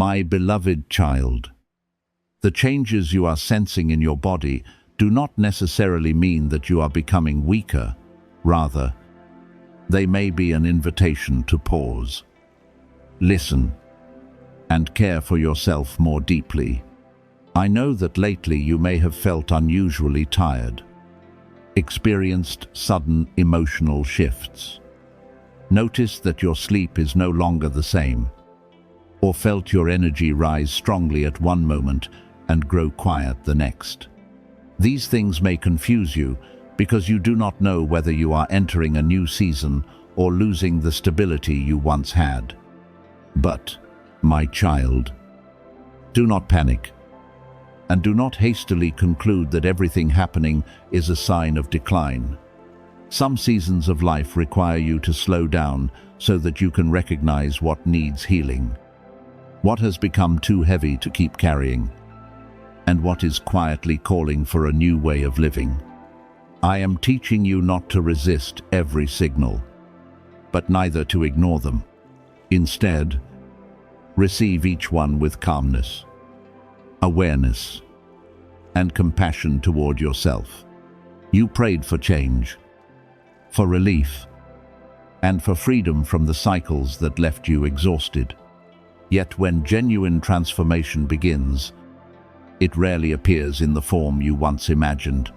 My beloved child, the changes you are sensing in your body do not necessarily mean that you are becoming weaker. Rather, they may be an invitation to pause, listen, and care for yourself more deeply. I know that lately you may have felt unusually tired, experienced sudden emotional shifts, noticed that your sleep is no longer the same, or felt your energy rise strongly at one moment and grow quiet the next. These things may confuse you because you do not know whether you are entering a new season or losing the stability you once had. But, my child, do not panic, and do not hastily conclude that everything happening is a sign of decline. Some seasons of life require you to slow down so that you can recognize what needs healing, what has become too heavy to keep carrying, and what is quietly calling for a new way of living. I am teaching you not to resist every signal, but neither to ignore them. Instead, receive each one with calmness, awareness, and compassion toward yourself. You prayed for change, for relief, and for freedom from the cycles that left you exhausted. Yet when genuine transformation begins, it rarely appears in the form you once imagined.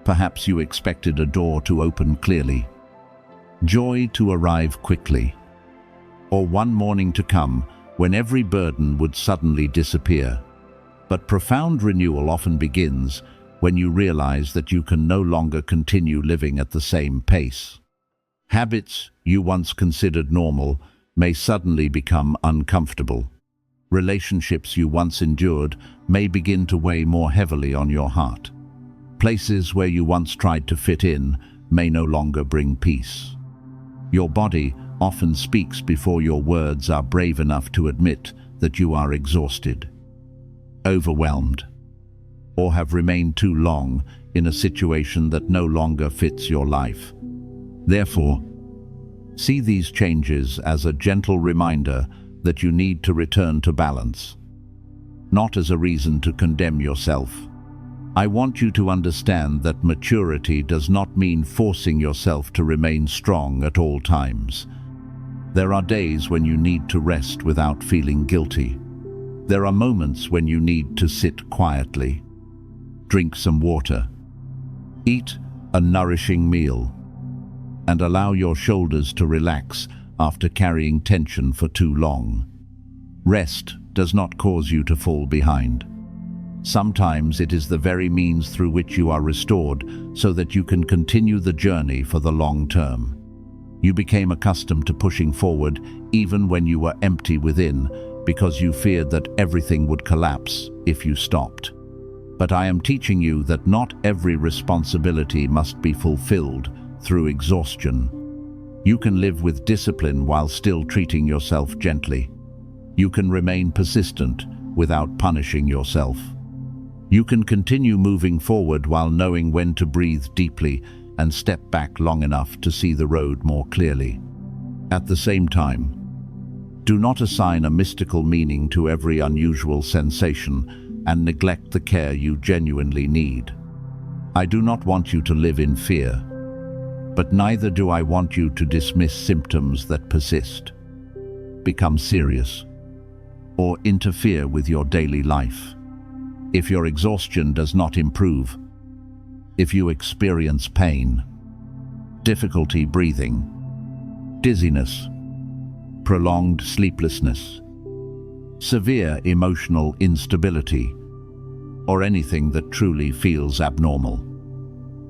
Perhaps you expected a door to open clearly, joy to arrive quickly, or one morning to come when every burden would suddenly disappear. But profound renewal often begins when you realize that you can no longer continue living at the same pace. Habits you once considered normal may suddenly become uncomfortable. Relationships you once endured may begin to weigh more heavily on your heart. Places where you once tried to fit in may no longer bring peace. Your body often speaks before your words are brave enough to admit that you are exhausted, overwhelmed, or have remained too long in a situation that no longer fits your life. Therefore, see these changes as a gentle reminder that you need to return to balance, not as a reason to condemn yourself. I want you to understand that maturity does not mean forcing yourself to remain strong at all times. There are days when you need to rest without feeling guilty. There are moments when you need to sit quietly, drink some water, eat a nourishing meal, and allow your shoulders to relax after carrying tension for too long. Rest does not cause you to fall behind. Sometimes it is the very means through which you are restored so that you can continue the journey for the long term. You became accustomed to pushing forward even when you were empty within because you feared that everything would collapse if you stopped. But I am teaching you that not every responsibility must be fulfilled through exhaustion. You can live with discipline while still treating yourself gently. You can remain persistent without punishing yourself. You can continue moving forward while knowing when to breathe deeply and step back long enough to see the road more clearly. At the same time, do not assign a mystical meaning to every unusual sensation and neglect the care you genuinely need. I do not want you to live in fear, but neither do I want you to dismiss symptoms that persist, become serious, or interfere with your daily life. If your exhaustion does not improve, if you experience pain, difficulty breathing, dizziness, prolonged sleeplessness, severe emotional instability, or anything that truly feels abnormal,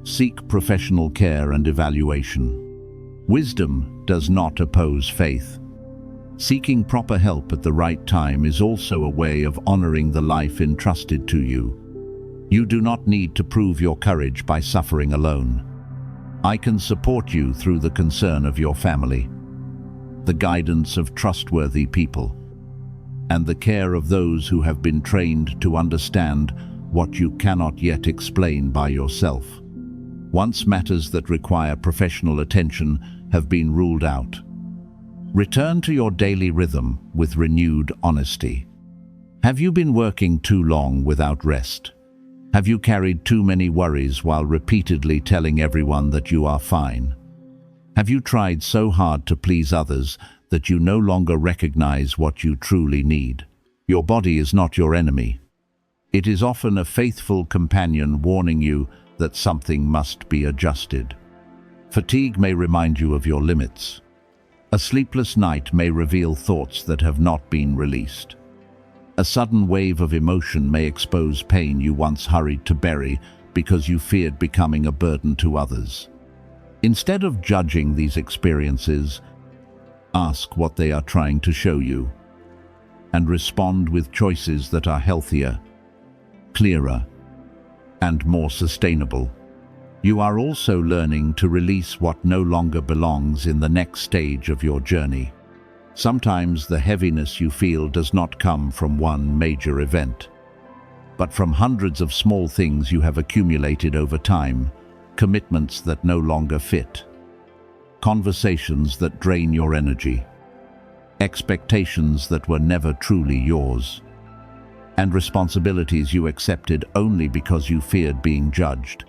seek professional care and evaluation. Wisdom does not oppose faith. Seeking proper help at the right time is also a way of honoring the life entrusted to you. You do not need to prove your courage by suffering alone. I can support you through the concern of your family, the guidance of trustworthy people, and the care of those who have been trained to understand what you cannot yet explain by yourself. Once matters that require professional attention have been ruled out, return to your daily rhythm with renewed honesty. Have you been working too long without rest? Have you carried too many worries while repeatedly telling everyone that you are fine? Have you tried so hard to please others that you no longer recognize what you truly need? Your body is not your enemy. It is often a faithful companion warning you that something must be adjusted. Fatigue may remind you of your limits. A sleepless night may reveal thoughts that have not been released. A sudden wave of emotion may expose pain you once hurried to bury because you feared becoming a burden to others. Instead of judging these experiences, ask what they are trying to show you, and respond with choices that are healthier, clearer, and more sustainable. You are also learning to release what no longer belongs in the next stage of your journey. Sometimes the heaviness you feel does not come from one major event, but from hundreds of small things you have accumulated over time, commitments that no longer fit, conversations that drain your energy, expectations that were never truly yours, and responsibilities you accepted only because you feared being judged.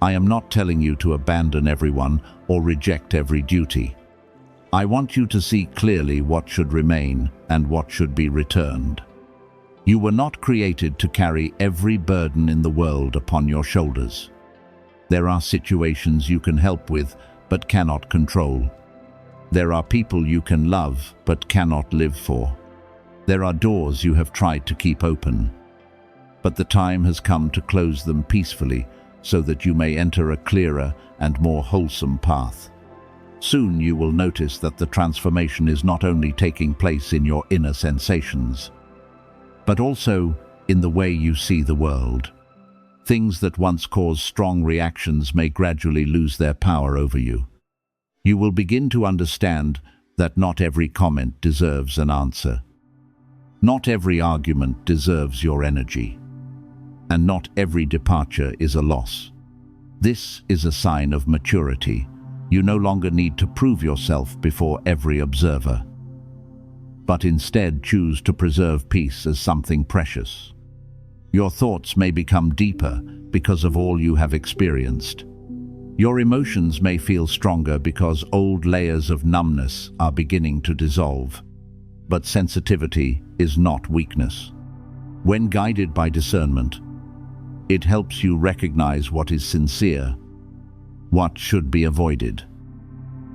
I am not telling you to abandon everyone or reject every duty. I want you to see clearly what should remain and what should be returned. You were not created to carry every burden in the world upon your shoulders. There are situations you can help with but cannot control. There are people you can love but cannot live for. There are doors you have tried to keep open, but the time has come to close them peacefully so that you may enter a clearer and more wholesome path. Soon you will notice that the transformation is not only taking place in your inner sensations, but also in the way you see the world. Things that once caused strong reactions may gradually lose their power over you. You will begin to understand that not every comment deserves an answer. Not every argument deserves your energy. And not every departure is a loss. This is a sign of maturity. You no longer need to prove yourself before every observer, but instead choose to preserve peace as something precious. Your thoughts may become deeper because of all you have experienced. Your emotions may feel stronger because old layers of numbness are beginning to dissolve. But sensitivity is not weakness. When guided by discernment, it helps you recognize what is sincere, what should be avoided,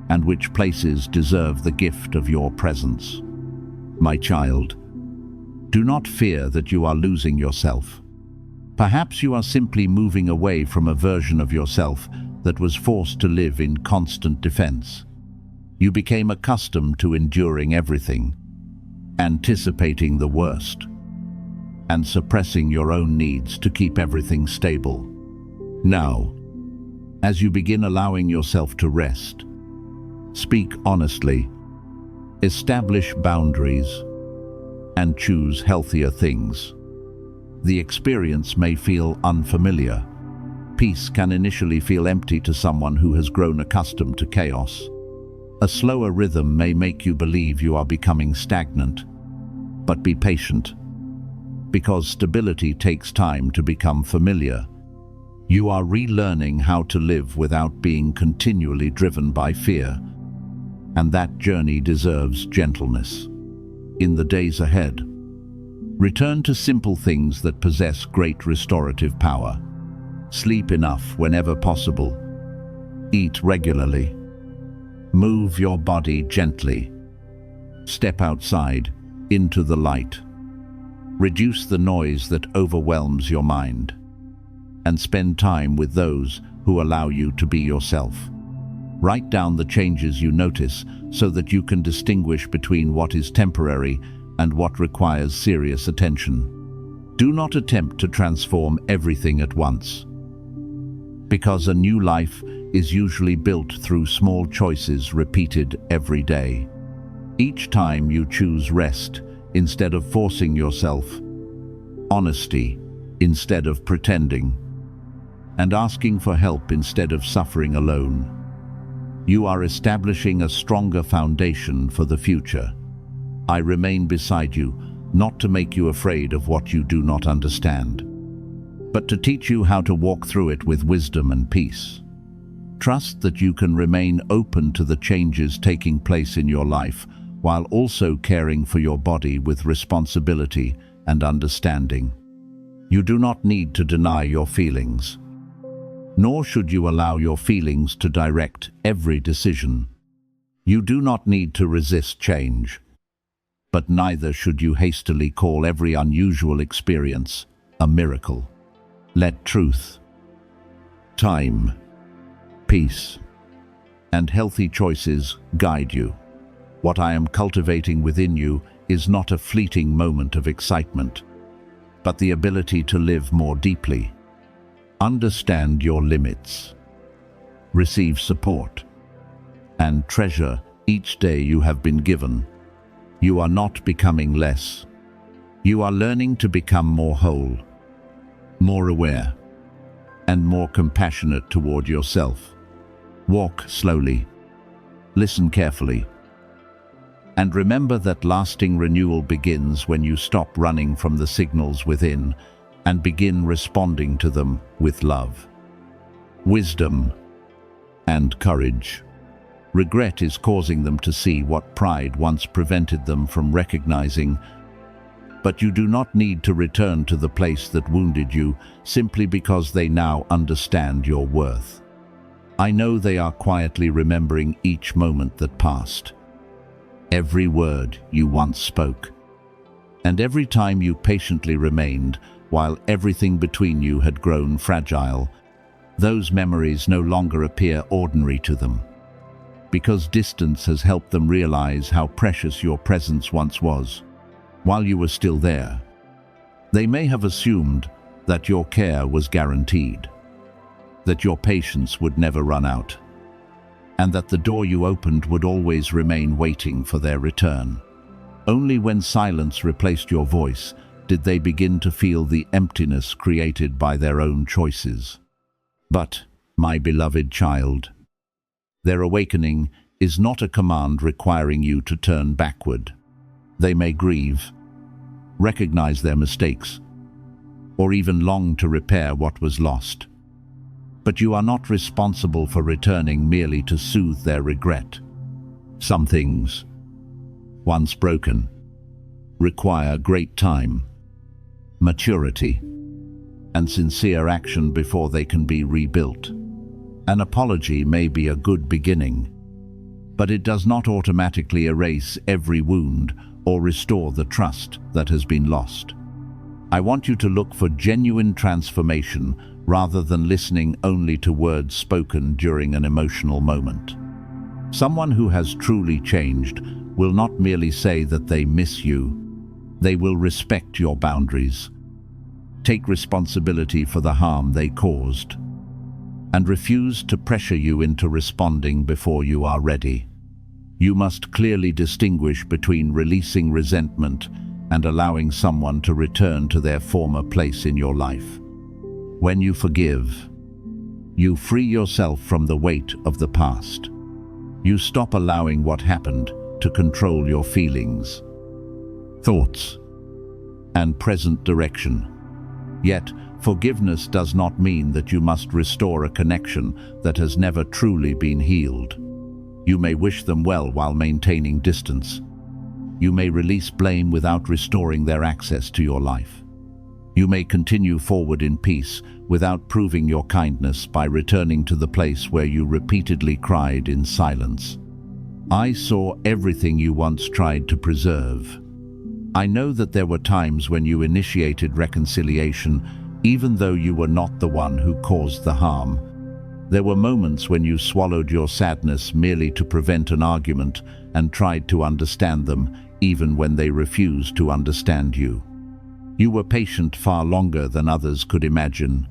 and which places deserve the gift of your presence. My child, do not fear that you are losing yourself. Perhaps you are simply moving away from a version of yourself that was forced to live in constant defense. You became accustomed to enduring everything, anticipating the worst, and suppressing your own needs to keep everything stable. Now, as you begin allowing yourself to rest, speak honestly, establish boundaries, and choose healthier things. The experience may feel unfamiliar. Peace can initially feel empty to someone who has grown accustomed to chaos. A slower rhythm may make you believe you are becoming stagnant, but be patient, because stability takes time to become familiar. You are relearning how to live without being continually driven by fear, and that journey deserves gentleness. In the days ahead, return to simple things that possess great restorative power. Sleep enough whenever possible. Eat regularly. Move your body gently. Step outside, into the light. Reduce the noise that overwhelms your mind, and spend time with those who allow you to be yourself. Write down the changes you notice so that you can distinguish between what is temporary and what requires serious attention. Do not attempt to transform everything at once, because a new life is usually built through small choices repeated every day. Each time you choose rest instead of forcing yourself, honesty instead of pretending, and asking for help instead of suffering alone, you are establishing a stronger foundation for the future. I remain beside you, not to make you afraid of what you do not understand, but to teach you how to walk through it with wisdom and peace. Trust that you can remain open to the changes taking place in your life while also caring for your body with responsibility and understanding. You do not need to deny your feelings, nor should you allow your feelings to direct every decision. You do not need to resist change, but neither should you hastily call every unusual experience a miracle. Let truth, time, peace, and healthy choices guide you. What I am cultivating within you is not a fleeting moment of excitement, but the ability to live more deeply. Understand your limits, receive support, and treasure each day you have been given. You are not becoming less. You are learning to become more whole, more aware, and more compassionate toward yourself. Walk slowly, listen carefully, and remember that lasting renewal begins when you stop running from the signals within and begin responding to them with love, wisdom, and courage. Regret is causing them to see what pride once prevented them from recognizing, but you do not need to return to the place that wounded you simply because they now understand your worth. I know they are quietly remembering each moment that passed, every word you once spoke, and every time you patiently remained while everything between you had grown fragile. Those memories no longer appear ordinary to them, because distance has helped them realize how precious your presence once was. While you were still there, they may have assumed that your care was guaranteed, that your patience would never run out, and that the door you opened would always remain waiting for their return. Only when silence replaced your voice did they begin to feel the emptiness created by their own choices. But, my beloved child, their awakening is not a command requiring you to turn backward. They may grieve, recognize their mistakes, or even long to repair what was lost. But you are not responsible for returning merely to soothe their regret. Some things, once broken, require great time, maturity, and sincere action before they can be rebuilt. An apology may be a good beginning, but it does not automatically erase every wound or restore the trust that has been lost. I want you to look for genuine transformation rather than listening only to words spoken during an emotional moment. Someone who has truly changed will not merely say that they miss you, they will respect your boundaries, take responsibility for the harm they caused, and refuse to pressure you into responding before you are ready. You must clearly distinguish between releasing resentment and allowing someone to return to their former place in your life. When you forgive, you free yourself from the weight of the past. You stop allowing what happened to control your feelings, thoughts, and present direction. Yet, forgiveness does not mean that you must restore a connection that has never truly been healed. You may wish them well while maintaining distance. You may release blame without restoring their access to your life. You may continue forward in peace without proving your kindness by returning to the place where you repeatedly cried in silence. I saw everything you once tried to preserve. I know that there were times when you initiated reconciliation, even though you were not the one who caused the harm. There were moments when you swallowed your sadness merely to prevent an argument and tried to understand them, even when they refused to understand you. You were patient far longer than others could imagine.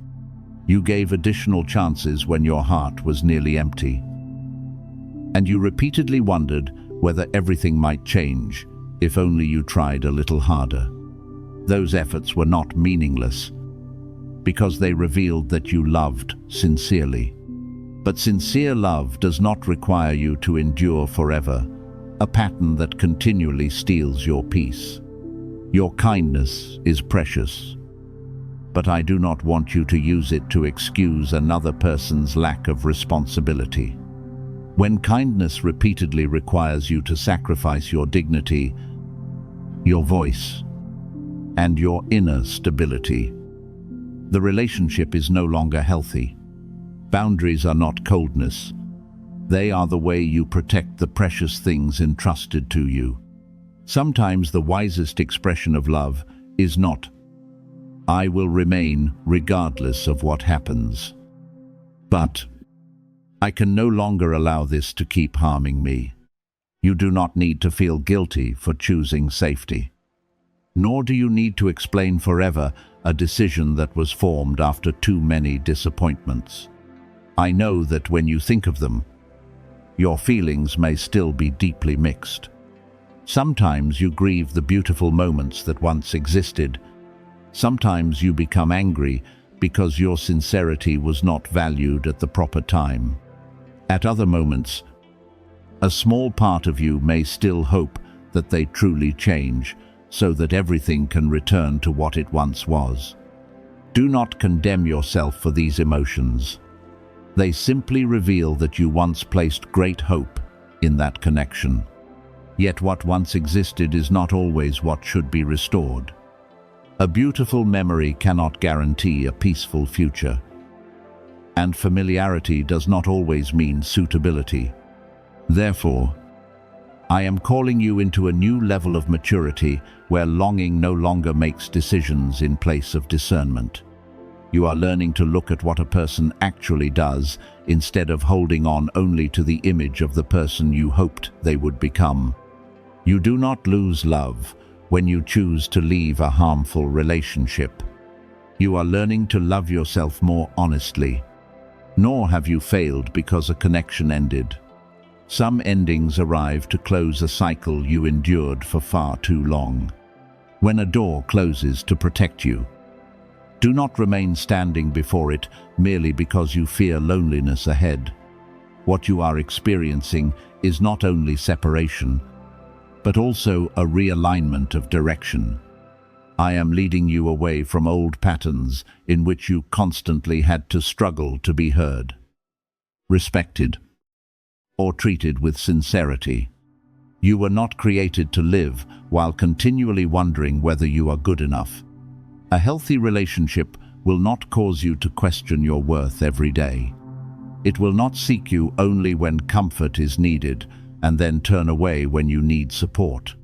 You gave additional chances when your heart was nearly empty. And you repeatedly wondered whether everything might change, if only you tried a little harder. Those efforts were not meaningless, because they revealed that you loved sincerely. But sincere love does not require you to endure forever, a pattern that continually steals your peace. Your kindness is precious, but I do not want you to use it to excuse another person's lack of responsibility. When kindness repeatedly requires you to sacrifice your dignity, your voice, and your inner stability, the relationship is no longer healthy. Boundaries are not coldness. They are the way you protect the precious things entrusted to you. Sometimes the wisest expression of love is not, "I will remain regardless of what happens," but, "I can no longer allow this to keep harming me." You do not need to feel guilty for choosing safety. Nor do you need to explain forever a decision that was formed after too many disappointments. I know that when you think of them, your feelings may still be deeply mixed. Sometimes you grieve the beautiful moments that once existed. Sometimes you become angry because your sincerity was not valued at the proper time. At other moments, a small part of you may still hope that they truly change, so that everything can return to what it once was. Do not condemn yourself for these emotions. They simply reveal that you once placed great hope in that connection. Yet what once existed is not always what should be restored. A beautiful memory cannot guarantee a peaceful future. And familiarity does not always mean suitability. Therefore, I am calling you into a new level of maturity where longing no longer makes decisions in place of discernment. You are learning to look at what a person actually does instead of holding on only to the image of the person you hoped they would become. You do not lose love when you choose to leave a harmful relationship. You are learning to love yourself more honestly. Nor have you failed because a connection ended. Some endings arrive to close a cycle you endured for far too long. When a door closes to protect you, do not remain standing before it merely because you fear loneliness ahead. What you are experiencing is not only separation, but also a realignment of direction. I am leading you away from old patterns in which you constantly had to struggle to be heard, respected, or treated with sincerity. You were not created to live while continually wondering whether you are good enough. A healthy relationship will not cause you to question your worth every day. It will not seek you only when comfort is needed and then turn away when you need support.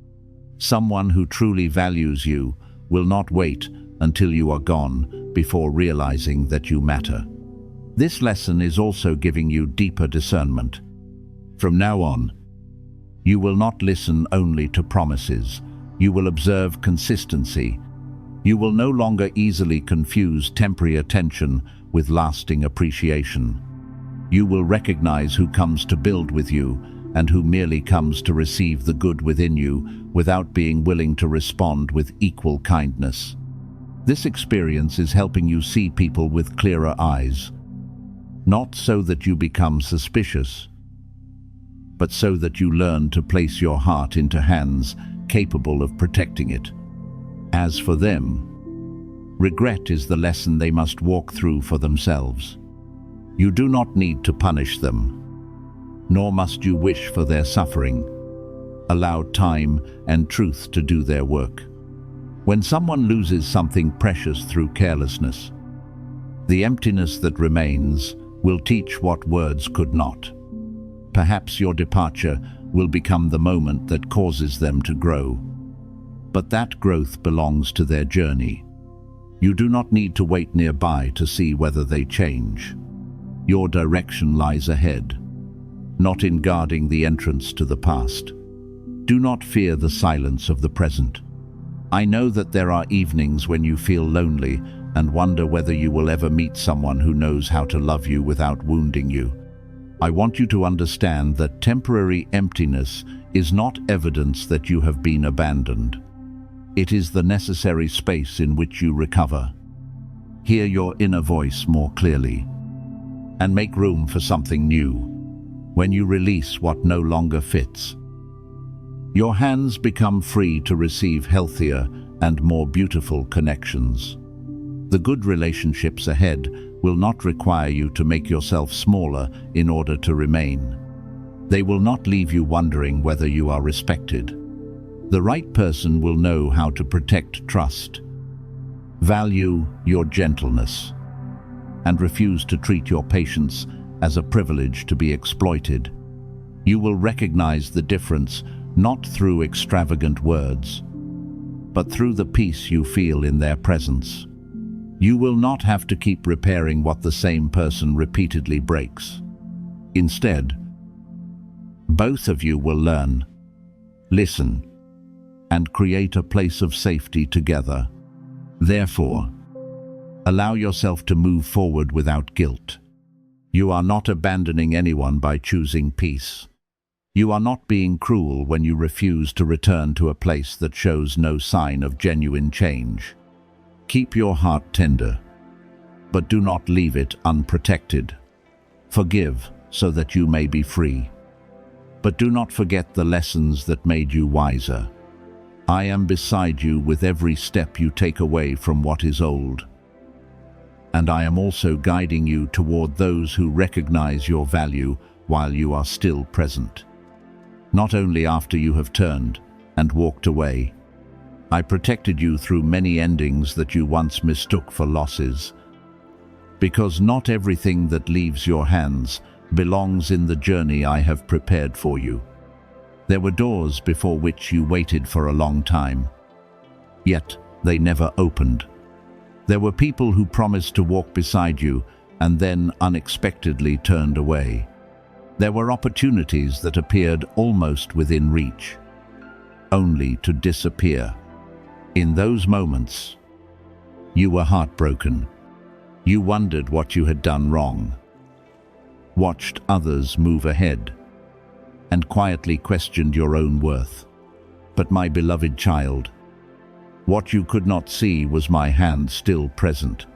Someone who truly values you will not wait until you are gone before realizing that you matter. This lesson is also giving you deeper discernment. From now on, you will not listen only to promises. You will observe consistency. You will no longer easily confuse temporary attention with lasting appreciation. You will recognize who comes to build with you and who merely comes to receive the good within you without being willing to respond with equal kindness. This experience is helping you see people with clearer eyes, not so that you become suspicious, but so that you learn to place your heart into hands capable of protecting it. As for them, regret is the lesson they must walk through for themselves. You do not need to punish them, nor must you wish for their suffering. Allow time and truth to do their work. When someone loses something precious through carelessness, the emptiness that remains will teach what words could not. Perhaps your departure will become the moment that causes them to grow. But that growth belongs to their journey. You do not need to wait nearby to see whether they change. Your direction lies ahead, not in guarding the entrance to the past. Do not fear the silence of the present. I know that there are evenings when you feel lonely and wonder whether you will ever meet someone who knows how to love you without wounding you. I want you to understand that temporary emptiness is not evidence that you have been abandoned. It is the necessary space in which you recover. Hear your inner voice more clearly and make room for something new. When you release what no longer fits, your hands become free to receive healthier, and more beautiful connections. The good relationships ahead will not require you to make yourself smaller in order to remain. They will not leave you wondering whether you are respected. The right person will know how to protect trust, value your gentleness, and refuse to treat your patience as a privilege to be exploited. You will recognize the difference not through extravagant words, but through the peace you feel in their presence. You will not have to keep repairing what the same person repeatedly breaks. Instead, both of you will learn, listen, and create a place of safety together. Therefore, allow yourself to move forward without guilt. You are not abandoning anyone by choosing peace. You are not being cruel when you refuse to return to a place that shows no sign of genuine change. Keep your heart tender, but do not leave it unprotected. Forgive so that you may be free. But do not forget the lessons that made you wiser. I am beside you with every step you take away from what is old. And I am also guiding you toward those who recognize your value while you are still present. Not only after you have turned and walked away. I protected you through many endings that you once mistook for losses. Because not everything that leaves your hands belongs in the journey I have prepared for you. There were doors before which you waited for a long time, yet they never opened. There were people who promised to walk beside you and then unexpectedly turned away. There were opportunities that appeared almost within reach, only to disappear. In those moments, you were heartbroken. You wondered what you had done wrong, watched others move ahead, and quietly questioned your own worth. But my beloved child, what you could not see was my hand still present,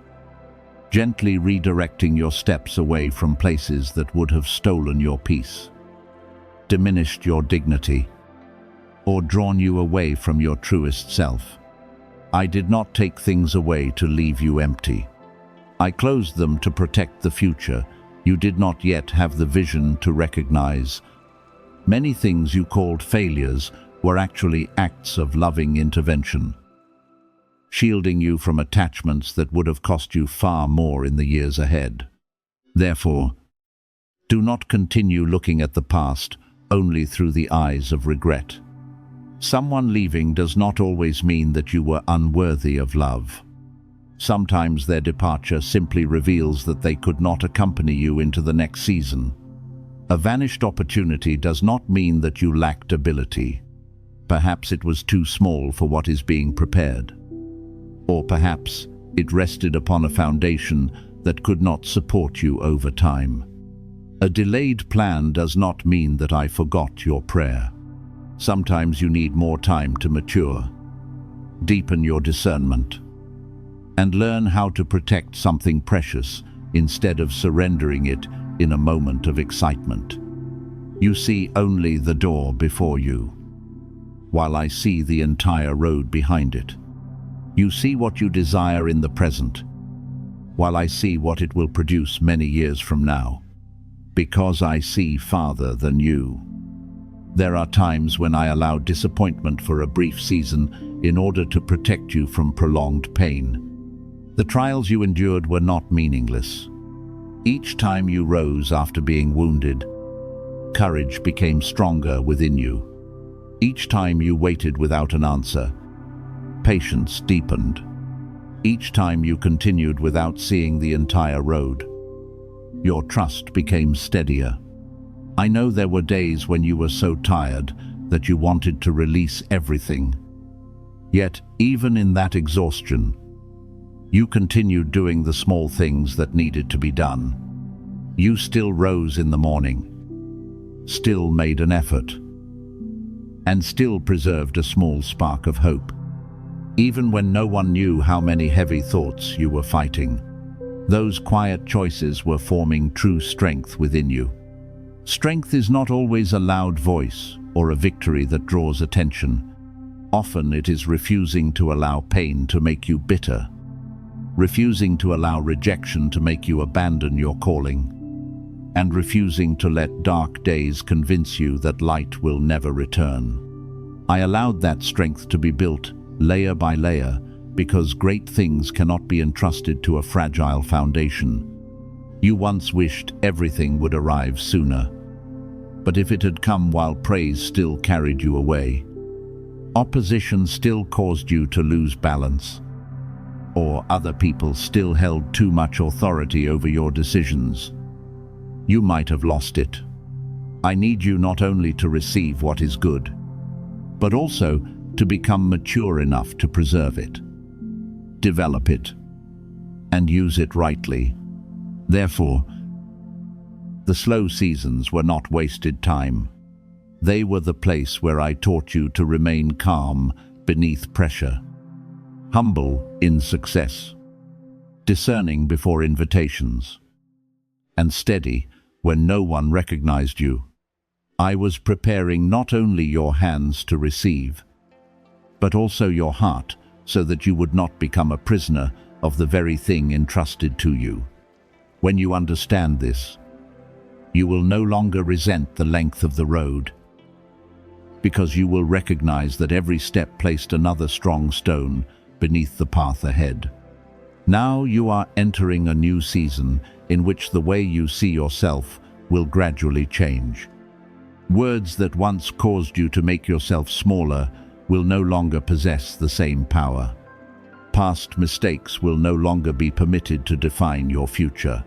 gently redirecting your steps away from places that would have stolen your peace, diminished your dignity, or drawn you away from your truest self. I did not take things away to leave you empty. I closed them to protect the future you did not yet have the vision to recognize. Many things you called failures were actually acts of loving intervention, shielding you from attachments that would have cost you far more in the years ahead. Therefore, do not continue looking at the past only through the eyes of regret. Someone leaving does not always mean that you were unworthy of love. Sometimes their departure simply reveals that they could not accompany you into the next season. A vanished opportunity does not mean that you lacked ability. Perhaps it was too small for what is being prepared. Or perhaps it rested upon a foundation that could not support you over time. A delayed plan does not mean that I forgot your prayer. Sometimes you need more time to mature, deepen your discernment, and learn how to protect something precious instead of surrendering it in a moment of excitement. You see only the door before you, while I see the entire road behind it. You see what you desire in the present, while I see what it will produce many years from now, because I see farther than you. There are times when I allow disappointment for a brief season in order to protect you from prolonged pain. The trials you endured were not meaningless. Each time you rose after being wounded, courage became stronger within you. Each time you waited without an answer, patience deepened. Each time you continued without seeing the entire road, your trust became steadier. I know there were days when you were so tired that you wanted to release everything. Yet, even in that exhaustion, you continued doing the small things that needed to be done. You still rose in the morning, still made an effort, and still preserved a small spark of hope. Even when no one knew how many heavy thoughts you were fighting, those quiet choices were forming true strength within you. Strength is not always a loud voice or a victory that draws attention. Often it is refusing to allow pain to make you bitter, refusing to allow rejection to make you abandon your calling, and refusing to let dark days convince you that light will never return. I allowed that strength to be built layer by layer because great things cannot be entrusted to a fragile foundation. You once wished everything would arrive sooner, but if it had come while praise still carried you away, opposition still caused you to lose balance, or other people still held too much authority over your decisions, you might have lost it. I need you not only to receive what is good, but also to become mature enough to preserve it, develop it, and use it rightly. Therefore, the slow seasons were not wasted time. They were the place where I taught you to remain calm beneath pressure, humble in success, discerning before invitations, and steady when no one recognized you. I was preparing not only your hands to receive, but also your heart so that you would not become a prisoner of the very thing entrusted to you. When you understand this, you will no longer resent the length of the road, because you will recognize that every step placed another strong stone beneath the path ahead. Now you are entering a new season in which the way you see yourself will gradually change. Words that once caused you to make yourself smaller will no longer possess the same power. Past mistakes will no longer be permitted to define your future.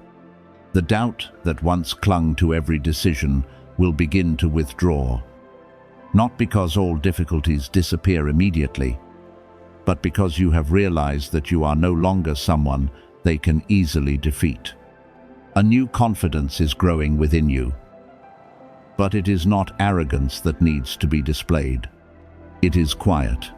The doubt that once clung to every decision will begin to withdraw, not because all difficulties disappear immediately, but because you have realized that you are no longer someone they can easily defeat. A new confidence is growing within you, but it is not arrogance that needs to be displayed. It is quiet,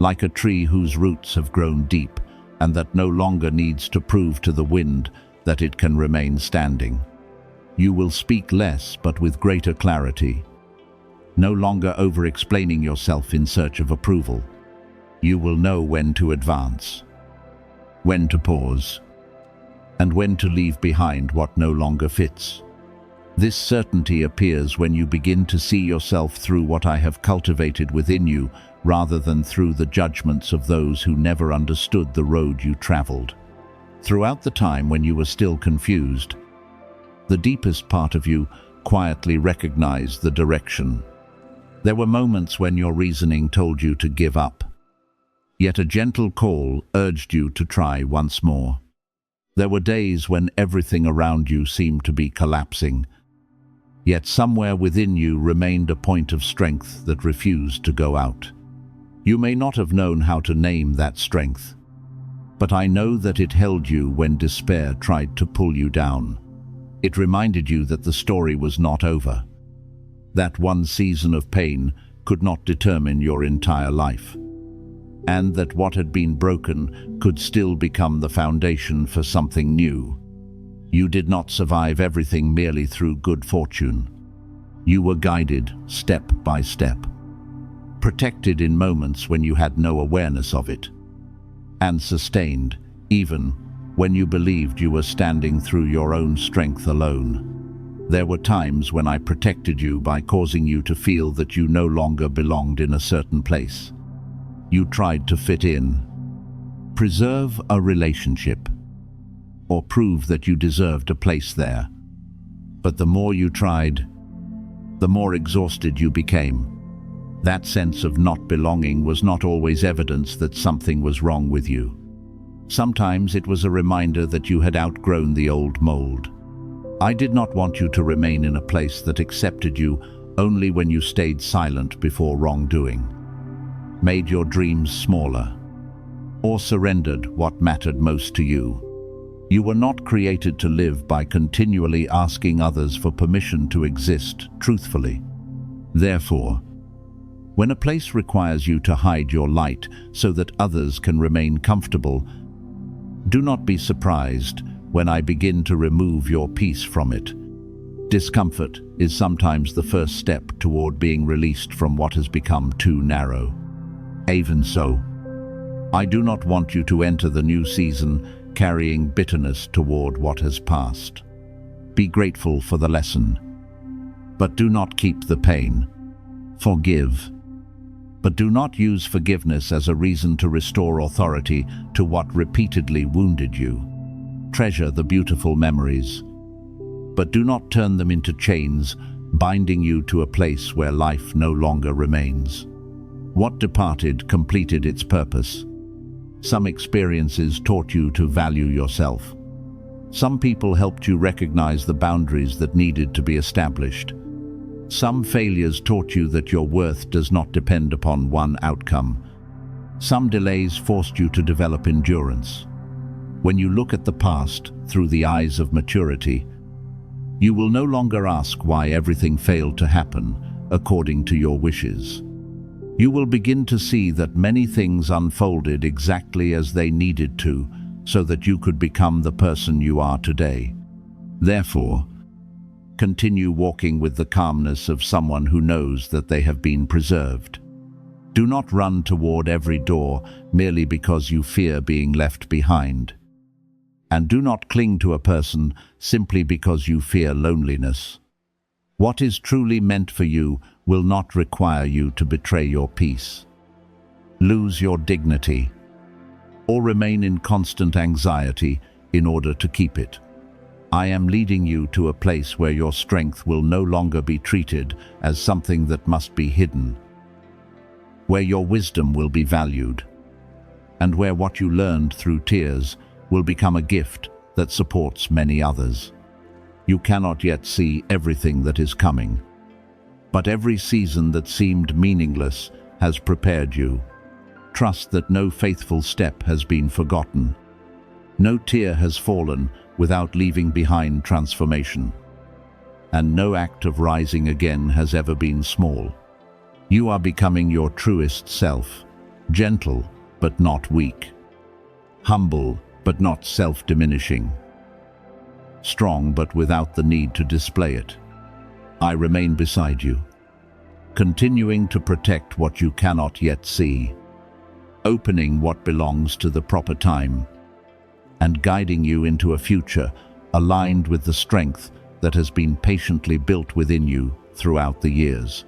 like a tree whose roots have grown deep and that no longer needs to prove to the wind that it can remain standing. You will speak less but with greater clarity, no longer over-explaining yourself in search of approval. You will know when to advance, when to pause, and when to leave behind what no longer fits. This certainty appears when you begin to see yourself through what I have cultivated within you rather than through the judgments of those who never understood the road you traveled. Throughout the time when you were still confused, the deepest part of you quietly recognized the direction. There were moments when your reasoning told you to give up, yet a gentle call urged you to try once more. There were days when everything around you seemed to be collapsing, yet somewhere within you remained a point of strength that refused to go out. You may not have known how to name that strength, but I know that it held you when despair tried to pull you down. It reminded you that the story was not over, that one season of pain could not determine your entire life, and that what had been broken could still become the foundation for something new. You did not survive everything merely through good fortune. You were guided step by step, protected in moments when you had no awareness of it, and sustained even when you believed you were standing through your own strength alone. There were times when I protected you by causing you to feel that you no longer belonged in a certain place. You tried to fit in, preserve a relationship, or prove that you deserved a place there. But the more you tried, the more exhausted you became. That sense of not belonging was not always evidence that something was wrong with you. Sometimes it was a reminder that you had outgrown the old mold. I did not want you to remain in a place that accepted you only when you stayed silent before wrongdoing, made your dreams smaller, or surrendered what mattered most to you. You were not created to live by continually asking others for permission to exist truthfully. Therefore, when a place requires you to hide your light so that others can remain comfortable, do not be surprised when I begin to remove your peace from it. Discomfort is sometimes the first step toward being released from what has become too narrow. Even so, I do not want you to enter the new season carrying bitterness toward what has passed. Be grateful for the lesson, but do not keep the pain. Forgive, but do not use forgiveness as a reason to restore authority to what repeatedly wounded you. Treasure the beautiful memories, but do not turn them into chains, binding you to a place where life no longer remains. What departed completed its purpose. Some experiences taught you to value yourself. Some people helped you recognize the boundaries that needed to be established. Some failures taught you that your worth does not depend upon one outcome. Some delays forced you to develop endurance. When you look at the past through the eyes of maturity, you will no longer ask why everything failed to happen according to your wishes. You will begin to see that many things unfolded exactly as they needed to, so that you could become the person you are today. Therefore, continue walking with the calmness of someone who knows that they have been preserved. Do not run toward every door merely because you fear being left behind. And do not cling to a person simply because you fear loneliness. What is truly meant for you will not require you to betray your peace, lose your dignity, or remain in constant anxiety in order to keep it. I am leading you to a place where your strength will no longer be treated as something that must be hidden, where your wisdom will be valued, and where what you learned through tears will become a gift that supports many others. You cannot yet see everything that is coming, but every season that seemed meaningless has prepared you. Trust that no faithful step has been forgotten. No tear has fallen without leaving behind transformation, and no act of rising again has ever been small. You are becoming your truest self, gentle but not weak, humble but not self-diminishing, strong but without the need to display it. I remain beside you, continuing to protect what you cannot yet see, opening what belongs to the proper time, and guiding you into a future aligned with the strength that has been patiently built within you throughout the years.